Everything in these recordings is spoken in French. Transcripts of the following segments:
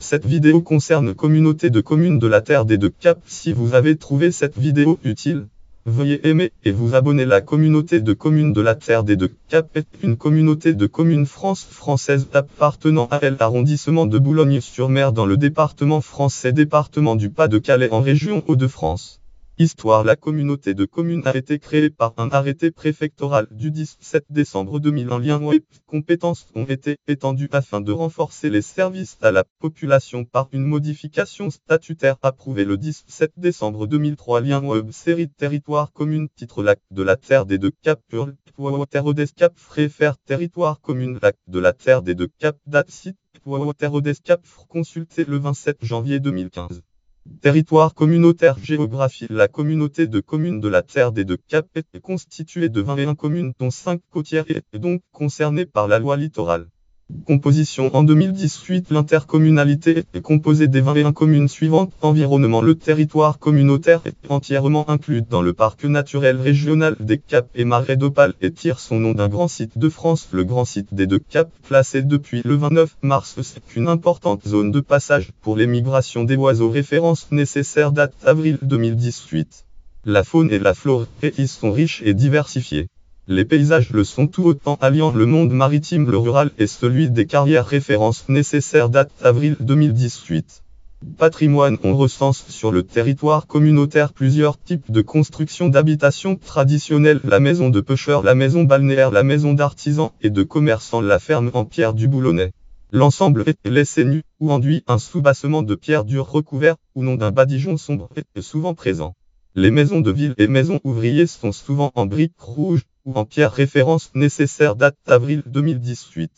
Cette vidéo concerne communauté de communes de la Terre des Deux Caps. Si vous avez trouvé cette vidéo utile, veuillez aimer et vous abonner. La communauté de communes de la Terre des Deux Caps est une communauté de communes française appartenant à l'arrondissement de Boulogne-sur-Mer dans le département français département du Pas-de-Calais en région Hauts-de-France. Histoire. La communauté de communes a été créée par un arrêté préfectoral du 17 décembre 2000. En lien avec compétences ont été étendues afin de renforcer les services à la population par une modification statutaire approuvée le 17 décembre 2003. Lien web série territoire commune titre Lac de la Terre des Deux Caps Terre-des-Caps Fréfère territoire commune Lac de la Terre des Deux Caps date site Terre-des-Caps consulté le 27 janvier 2015. Territoire communautaire. Géographie. La communauté de communes de la Terre des Deux Caps est constituée de 21 communes dont 5 côtières et est donc concernée par la loi littorale. Composition. En 2018, l'intercommunalité est composée des 21 communes suivantes. Environnement. Le territoire communautaire est entièrement inclus dans le parc naturel régional des Caps et Marais d'Opale et tire son nom d'un grand site de France. Le grand site des Deux Caps, placé depuis le 29 mars, c'est une importante zone de passage pour les migrations des oiseaux. Référence nécessaire date avril 2018. La faune et la flore y sont riches et diversifiées. Les paysages le sont tout autant, alliant le monde maritime, le rural et celui des carrières. Référence nécessaire date avril 2018. Patrimoine. On recense sur le territoire communautaire plusieurs types de constructions d'habitation traditionnelles. La maison de pêcheurs, la maison balnéaire, la maison d'artisans et de commerçants, la ferme en pierre du Boulonnais. L'ensemble est laissé nu ou enduit. Un soubassement de pierre dure recouvert ou non d'un badigeon sombre est souvent présent. Les maisons de ville et maisons ouvriers sont souvent en briques rouges ou en pierre. Référence nécessaire date avril 2018.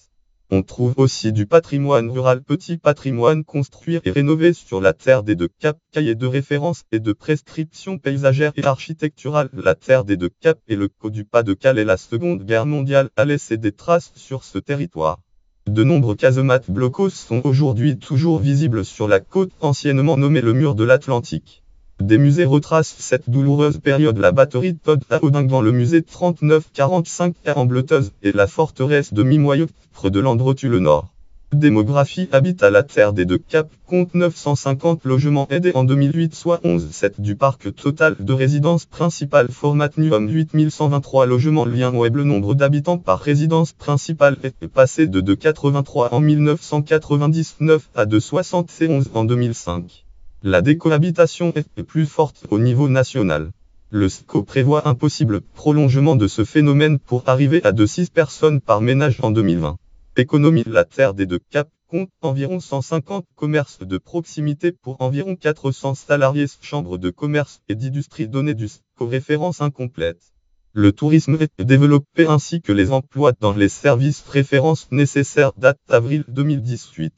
On trouve aussi du patrimoine rural. Petit patrimoine construire et rénover sur la Terre des Deux Caps. Cahier de référence et de prescriptions paysagères et architecturales. La Terre des Deux Caps et le Caux du Pas-de-Calais. La Seconde Guerre mondiale a laissé des traces sur ce territoire. De nombreux casemates blocos sont aujourd'hui toujours visibles sur la côte anciennement nommée le mur de l'Atlantique. Des musées retracent cette douloureuse période. La batterie de Todd à Audinghen, le musée 3945 à Ambleteuse et la forteresse de Mimoyeux, près de Landretu-le-Nord. Démographie. Habite à la Terre des Deux Caps, compte 950 logements aidés en 2008, soit 11,7 du parc total de résidence principale. Format NUOM 8123 logements. Lien web. Le nombre d'habitants par résidence principale est passé de 2,83 en 1999 à 2,71 en 2005. La décohabitation est plus forte au niveau national. Le SCO prévoit un possible prolongement de ce phénomène pour arriver à 6 personnes par ménage en 2020. Économie. La Terre des Deux Caps compte environ 150 commerces de proximité pour environ 400 salariés. Chambre de commerce et d'industrie. Données du SCO. Référence incomplète. Le tourisme est développé ainsi que les emplois dans les services. Référence nécessaire date avril 2018.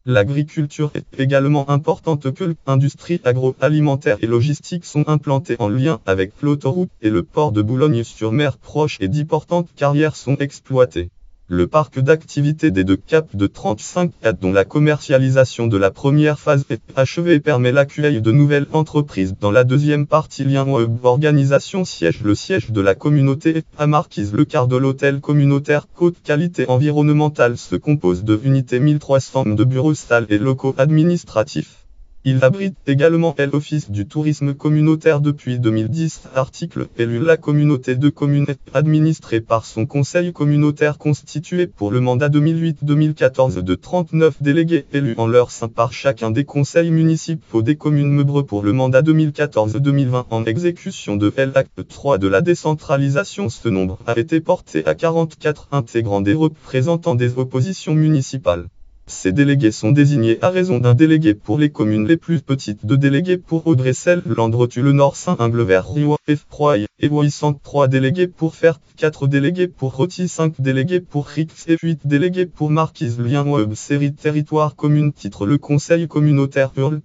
L'agriculture est également importante que l'industrie agroalimentaire et logistique sont implantées en lien avec l'autoroute et le port de Boulogne-sur-Mer proche et d'importantes carrières sont exploitées. Le parc d'activité des Deux Caps de 35 hectares dont la commercialisation de la première phase est achevée permet l'accueil de nouvelles entreprises dans la deuxième partie. Lien web. Organisation. Siège. Le siège de la communauté est à Marquise. Le quart de l'hôtel communautaire Côte Qualité Environnementale se compose de unités 1300 de bureaux, salles et locaux administratifs. Il abrite également l'Office du tourisme communautaire depuis 2010. Article élu. La communauté de communes est administrée par son conseil communautaire constitué pour le mandat 2008-2014 de 39 délégués élus en leur sein par chacun des conseils municipaux des communes membres pour le mandat 2014-2020 en exécution de l'acte 3 de la décentralisation. Ce nombre a été porté à 44 intégrant des représentants des oppositions municipales. Ces délégués sont désignés à raison d'un délégué pour les communes les plus petites, 2 délégués pour Audressel, Landretu-le-Nord, Saint-Ingles-Vers, Riouan, Efroy et Ouessant, 3 délégués pour Fert, 4 délégués pour Roty, 5 délégués pour Rix et 8 délégués pour Marquise. Lien web série territoire commune titre Le conseil communautaire Hurle,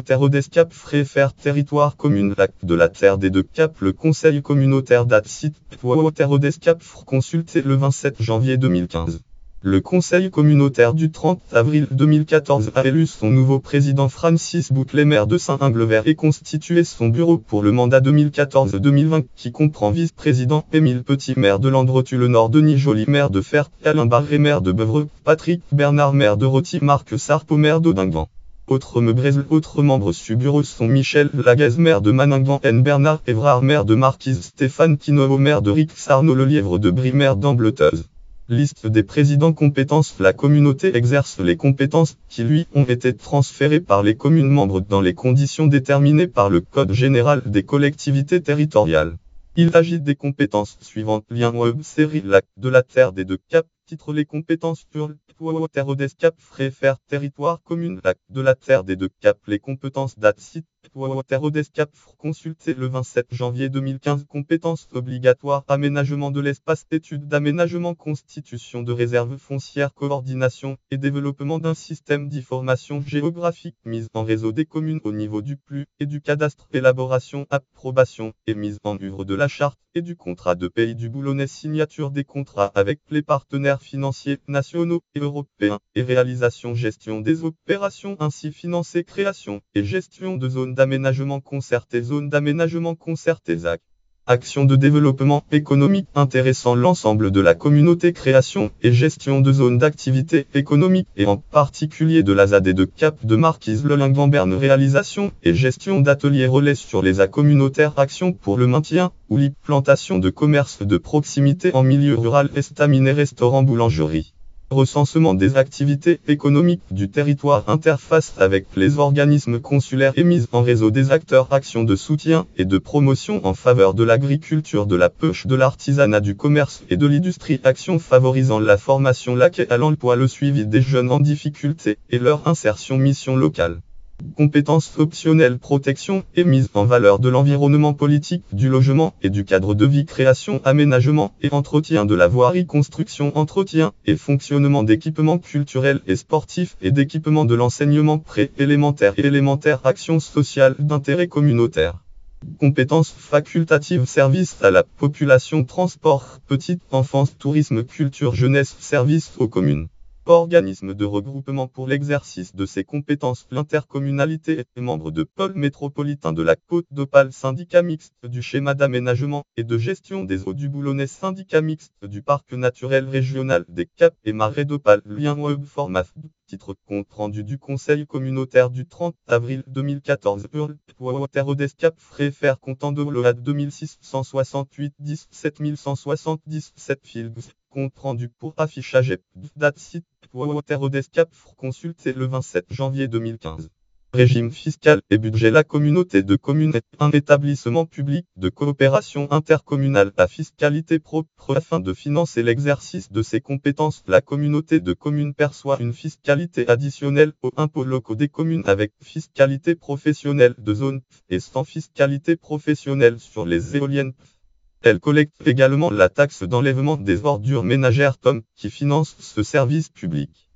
Terre-des-Caps Fréfère territoire commune Lac de la Terre des Deux Caps. Le conseil communautaire date site Terre-des-Caps consulté le 27 janvier 2015. Le conseil communautaire du 30 avril 2014 a élu son nouveau président Francis Bouclet, maire de Saint-Ingles-Vers, et constitué son bureau pour le mandat 2014-2020 qui comprend vice-président Émile Petit, maire de Landretu-le-Nord, Denis Joly, maire de Fert, Alain Barré, maire de Bevreux, Patrick Bernard, maire de Roty, Marc Sarpo, maire d'Audinghen. Autres membres du bureau sont Michel Lagaze, maire de Maningan, N. Bernard Évrard, maire de Marquise, Stéphane Quinault, maire de Rix, Arnaud Lelièvre de Brie, maire d'Ambleteuse. Liste des présidents compétences. La communauté exerce les compétences qui lui ont été transférées par les communes membres dans les conditions déterminées par le Code général des collectivités territoriales. Il s'agit des compétences suivantes. Lien web série lac de la terre des deux caps. Titre les compétences hurle terre des caps préfère territoire commune lac de la terre des deux caps. Les compétences date site terre des caps consulté le 27 janvier 2015. Compétences obligatoires aménagement de l'espace, études d'aménagement, constitution de réserve foncière, coordination et développement d'un système d'information géographique, mise en réseau des communes au niveau du PLU et du cadastre, élaboration, approbation et mise en œuvre de la charte et du contrat de Pays du Boulonnais, signature des contrats avec les partenaires financiers nationaux et européens et réalisation gestion des opérations ainsi financées, création et gestion de zones d'aménagement concerté, zones d'aménagement concerté ZAC. Action de développement économique intéressant l'ensemble de la communauté, création et gestion de zones d'activité économique et en particulier de la ZAD et de Cap de Marquise le Linguan-Berne, réalisation et gestion d'ateliers relais sur les A communautaires, action pour le maintien ou l'implantation de commerces de proximité en milieu rural, estaminet, restaurant, boulangerie. Recensement des activités économiques du territoire, interface avec les organismes consulaires et mise en réseau des acteurs, actions de soutien et de promotion en faveur de l'agriculture, de la pêche, de l'artisanat, du commerce et de l'industrie, actions favorisant la formation, l'accueil à l'emploi, le suivi des jeunes en difficulté et leur insertion, mission locale. Compétences optionnelles, protection et mise en valeur de l'environnement, politique du logement et du cadre de vie, création, aménagement et entretien de la voirie, construction, entretien et fonctionnement d'équipements culturels et sportifs et d'équipements de l'enseignement pré-élémentaire et élémentaire, action sociale d'intérêt communautaire. Compétences facultatives, services à la population, transport, petite enfance, tourisme, culture, jeunesse, services aux communes. Organisme de regroupement pour l'exercice de ses compétences, l'intercommunalité est membre de pôle métropolitain de la Côte d'Opale, syndicat mixte du schéma d'aménagement et de gestion des eaux du Boulonnais, syndicat mixte du parc naturel régional des Caps et Marais d'Opale, lien web format. Titre compte rendu du Conseil communautaire du 30 avril 2014. Terre des Caps préfère comptant de l'OAD 2668 17170 7 fil. Compte rendu pour affichage et date site Terre des Caps consulté le 27 janvier 2015. Régime fiscal et budget. La communauté de communes est un établissement public de coopération intercommunale à fiscalité propre. Afin de financer l'exercice de ses compétences, la communauté de communes perçoit une fiscalité additionnelle aux impôts locaux des communes avec fiscalité professionnelle de zone et sans fiscalité professionnelle sur les éoliennes. Elle collecte également la taxe d'enlèvement des ordures ménagères TOM, qui finance ce service public.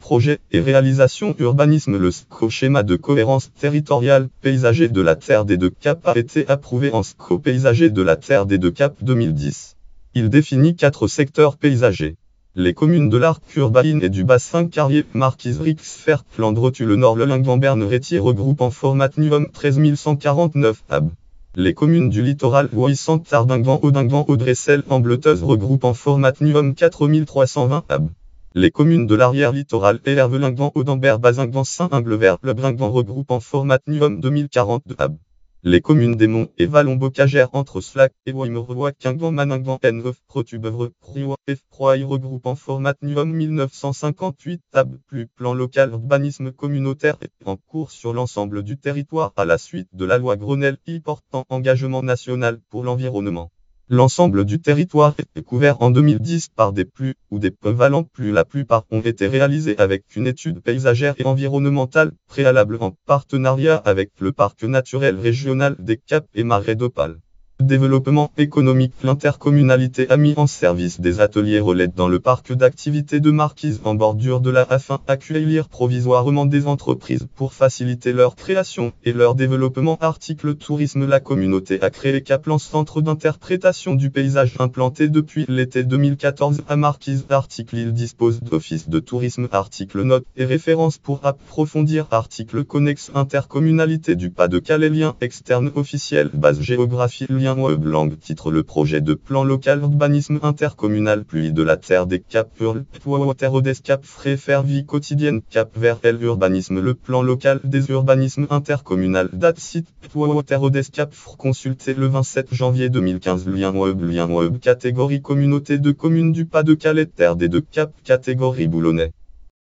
Projet et réalisation urbanisme. Le SCO, schéma de cohérence territoriale paysager de la Terre des Deux Caps, a été approuvé en SCO paysager de la Terre des Deux Caps 2010. Il définit 4 secteurs paysagers. Les communes de l'arc urbain et du bassin carrier, Marquise, Rix, Fert, Flandre-Tu, le Nord, le Linguan-Berne, Rétier regroupent en format NUOM 13149 AB. Les communes du littoral, Ouessant, Tardingan, Audingan, Audressel, Ambleteuse regroupent en format NUOM 4320 AB. Les communes de l'arrière-littoral, Hervelingan, Audembert, Bazingan, Saint-Inglevert, Le Bringan regroupent en format NUOM 2042 AB. Les communes des Monts et Vallons Bocagère entre Slac et Waimerevois, Quingan, Maningan, N9, Protubeuvre, Priois, F3 regroupent en format NUOM 1958 AB. Plus plan local urbanisme communautaire est en cours sur l'ensemble du territoire à la suite de la loi Grenelle portant engagement national pour l'environnement. L'ensemble du territoire est couvert en 2010 par des PLU ou des PEV PLU. La plupart ont été réalisés avec une étude paysagère et environnementale préalable en partenariat avec le parc naturel régional des Caps et Marais d'Opale. Développement économique. L'intercommunalité a mis en service des ateliers relais dans le parc d'activités de Marquise en bordure de la afin d'accueillir provisoirement des entreprises pour faciliter leur création et leur développement. Article tourisme. La communauté a créé Caplan, centre d'interprétation du paysage implanté depuis l'été 2014 à Marquise. Article il dispose d'office de tourisme. Article notes et références pour approfondir. Article connexe intercommunalité du Pas-de-Calais, lien externe officiel, base géographie, lien lien web langue titre le projet de plan local urbanisme intercommunal pluie de la terre des Cap Hurl, Waterodes Cap Frais faire vie quotidienne Cap Vert L urbanisme le plan local des urbanismes intercommunal date site Waterodes Cap Fr consulté le 27 janvier 2015 lien web catégorie communauté de communes du Pas-de-Calais terre des deux Cap catégorie Boulonnais.